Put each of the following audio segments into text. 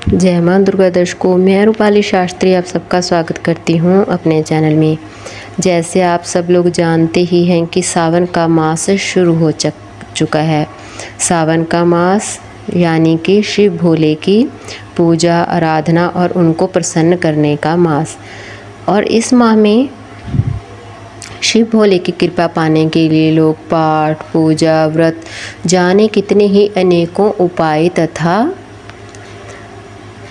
जय मां दुर्गा दर्शकों, मैं रूपाली शास्त्री आप सबका स्वागत करती हूं अपने चैनल में। जैसे आप सब लोग जानते ही हैं कि सावन का मास शुरू हो चुका है। सावन का मास यानी कि शिव भोले की पूजा आराधना और उनको प्रसन्न करने का मास। और इस माह में शिव भोले की कृपा पाने के लिए लोग पाठ पूजा व्रत जाने कितने ही अनेकों उपाय तथा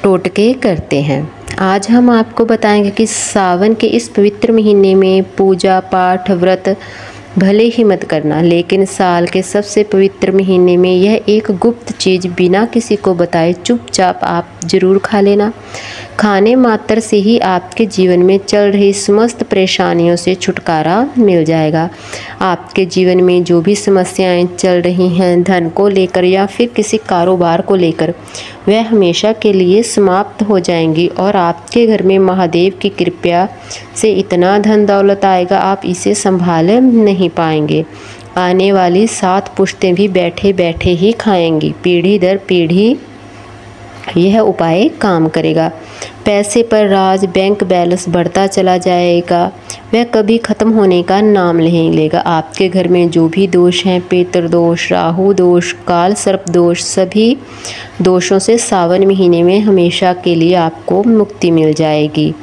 टोटके करते हैं। आज हम आपको बताएंगे कि सावन के इस पवित्र महीने में पूजा पाठ व्रत भले ही मत करना, लेकिन साल के सबसे पवित्र महीने में यह एक गुप्त चीज़ बिना किसी को बताए चुपचाप आप जरूर खा लेना। खाने मात्र से ही आपके जीवन में चल रही समस्त परेशानियों से छुटकारा मिल जाएगा। आपके जीवन में जो भी समस्याएं चल रही हैं धन को लेकर या फिर किसी कारोबार को लेकर, वह हमेशा के लिए समाप्त हो जाएंगी और आपके घर में महादेव की कृपा से इतना धन दौलत आएगा आप इसे संभाल नहीं पाएंगे। आने वाली 7 पुश्तें भी बैठे बैठे ही खाएंगी। पीढ़ी दर पीढ़ी यह उपाय काम करेगा। पैसे पर राज, बैंक बैलेंस बढ़ता चला जाएगा, वह कभी ख़त्म होने का नाम नहीं लेगा। आपके घर में जो भी दोष हैं, पितृदोष, राहु दोष, काल सर्प दोष, सभी दोषों से सावन महीने में हमेशा के लिए आपको मुक्ति मिल जाएगी।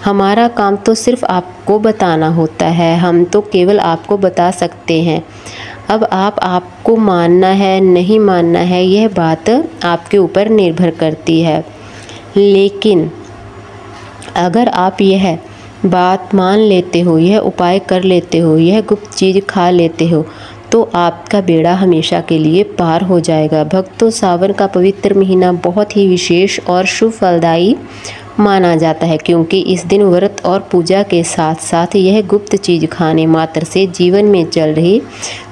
हमारा काम तो सिर्फ आपको बताना होता है, हम तो केवल आपको बता सकते हैं। अब आपको मानना है नहीं मानना है यह बात आपके ऊपर निर्भर करती है। लेकिन अगर आप यह बात मान लेते हो, यह उपाय कर लेते हो, यह गुप्त चीज़ खा लेते हो, तो आपका बेड़ा हमेशा के लिए पार हो जाएगा। भक्तों, सावन का पवित्र महीना बहुत ही विशेष और शुभ फलदायी माना जाता है, क्योंकि इस दिन व्रत और पूजा के साथ साथ यह गुप्त चीज़ खाने मात्र से जीवन में चल रही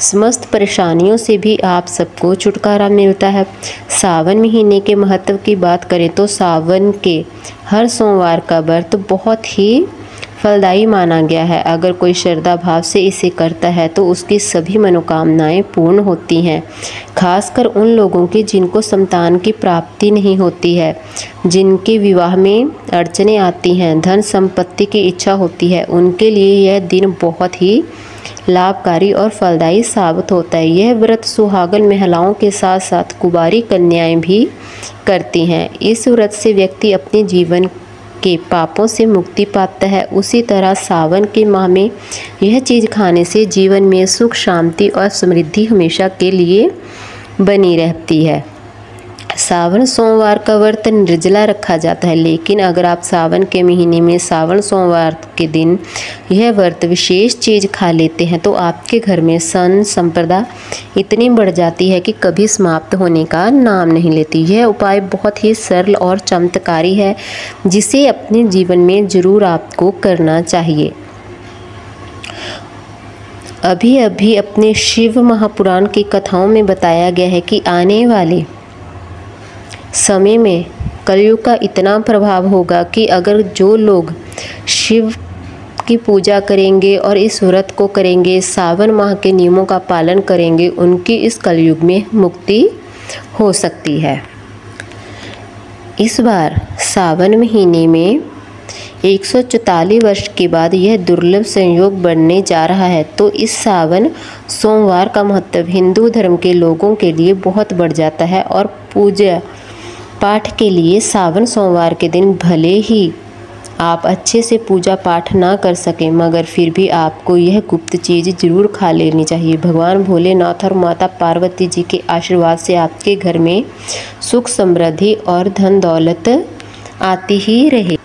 समस्त परेशानियों से भी आप सबको छुटकारा मिलता है। सावन महीने के महत्व की बात करें तो सावन के हर सोमवार का व्रत बहुत ही फलदायी माना गया है। अगर कोई श्रद्धा भाव से इसे करता है तो उसकी सभी मनोकामनाएं पूर्ण होती हैं। खासकर उन लोगों की जिनको संतान की प्राप्ति नहीं होती है, जिनके विवाह में अड़चनें आती हैं, धन संपत्ति की इच्छा होती है, उनके लिए यह दिन बहुत ही लाभकारी और फलदायी साबित होता है। यह व्रत सुहागन महिलाओं के साथ साथ कुंवारी कन्याएं भी करती हैं। इस व्रत से व्यक्ति अपने जीवन के पापों से मुक्ति पाता है। उसी तरह सावन के माह में यह चीज़ खाने से जीवन में सुख शांति और समृद्धि हमेशा के लिए बनी रहती है। सावन सोमवार का व्रत निर्जला रखा जाता है, लेकिन अगर आप सावन के महीने में सावन सोमवार के दिन यह व्रत विशेष चीज़ खा लेते हैं तो आपके घर में सन संपदा इतनी बढ़ जाती है कि कभी समाप्त होने का नाम नहीं लेती। यह उपाय बहुत ही सरल और चमत्कारी है, जिसे अपने जीवन में ज़रूर आपको करना चाहिए। अभी अपने शिव महापुराण की कथाओं में बताया गया है कि आने वाले समय में कलयुग का इतना प्रभाव होगा कि अगर जो लोग शिव की पूजा करेंगे और इस व्रत को करेंगे, सावन माह के नियमों का पालन करेंगे, उनकी इस कलयुग में मुक्ति हो सकती है। इस बार सावन महीने में 144 वर्ष के बाद यह दुर्लभ संयोग बनने जा रहा है, तो इस सावन सोमवार का महत्व हिंदू धर्म के लोगों के लिए बहुत बढ़ जाता है। और पूजा पाठ के लिए सावन सोमवार के दिन भले ही आप अच्छे से पूजा पाठ ना कर सकें, मगर फिर भी आपको यह गुप्त चीज़ जरूर खा लेनी चाहिए। भगवान भोलेनाथ और माता पार्वती जी के आशीर्वाद से आपके घर में सुख समृद्धि और धन दौलत आती ही रहे।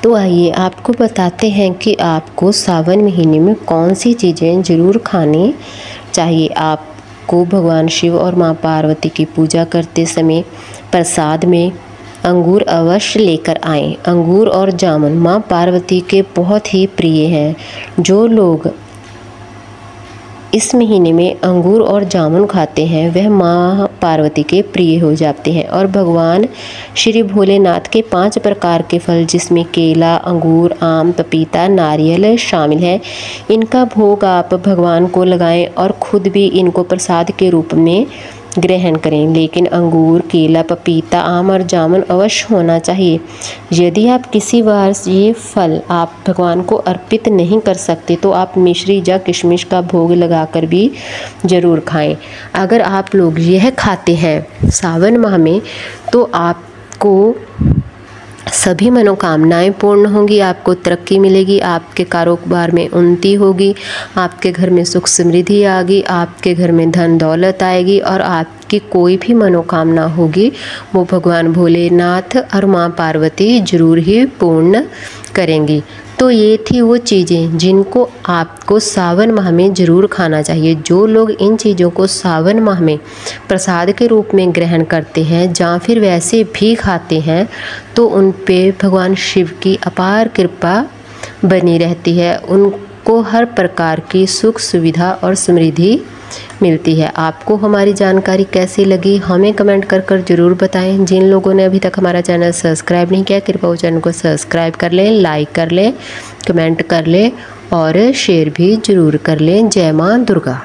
तो आइए आपको बताते हैं कि आपको सावन महीने में कौन सी चीज़ें जरूर खानी चाहिए। आपको भगवान शिव और माँ पार्वती की पूजा करते समय प्रसाद में अंगूर अवश्य लेकर आएं। अंगूर और जामुन माँ पार्वती के बहुत ही प्रिय हैं। जो लोग इस महीने में अंगूर और जामुन खाते हैं वह माँ पार्वती के प्रिय हो जाते हैं। और भगवान श्री भोलेनाथ के 5 प्रकार के फल, जिसमें केला, अंगूर, आम, पपीता, नारियल शामिल है, इनका भोग आप भगवान को लगाएं और खुद भी इनको प्रसाद के रूप में ग्रहण करें, लेकिन अंगूर, केला, पपीता, आम और जामुन अवश्य होना चाहिए। यदि आप किसी बार ये फल आप भगवान को अर्पित नहीं कर सकते तो आप मिश्री या किशमिश का भोग लगाकर भी ज़रूर खाएं। अगर आप लोग यह खाते हैं सावन माह में तो आपको सभी मनोकामनाएं पूर्ण होंगी, आपको तरक्की मिलेगी, आपके कारोबार में उन्नति होगी, आपके घर में सुख समृद्धि आएगी, आपके घर में धन दौलत आएगी और आपकी कोई भी मनोकामना होगी वो भगवान भोलेनाथ और माँ पार्वती जरूर ही पूर्ण करेंगी। तो ये थी वो चीज़ें जिनको आपको सावन माह में ज़रूर खाना चाहिए। जो लोग इन चीज़ों को सावन माह में प्रसाद के रूप में ग्रहण करते हैं या फिर वैसे भी खाते हैं तो उन पे भगवान शिव की अपार कृपा बनी रहती है, उनको हर प्रकार की सुख सुविधा और समृद्धि मिलती है। आपको हमारी जानकारी कैसी लगी हमें कमेंट कर ज़रूर बताएं। जिन लोगों ने अभी तक हमारा चैनल सब्सक्राइब नहीं किया कृपया वो चैनल को सब्सक्राइब कर लें, लाइक कर लें, कमेंट कर लें और शेयर भी ज़रूर कर लें। जय माँ दुर्गा।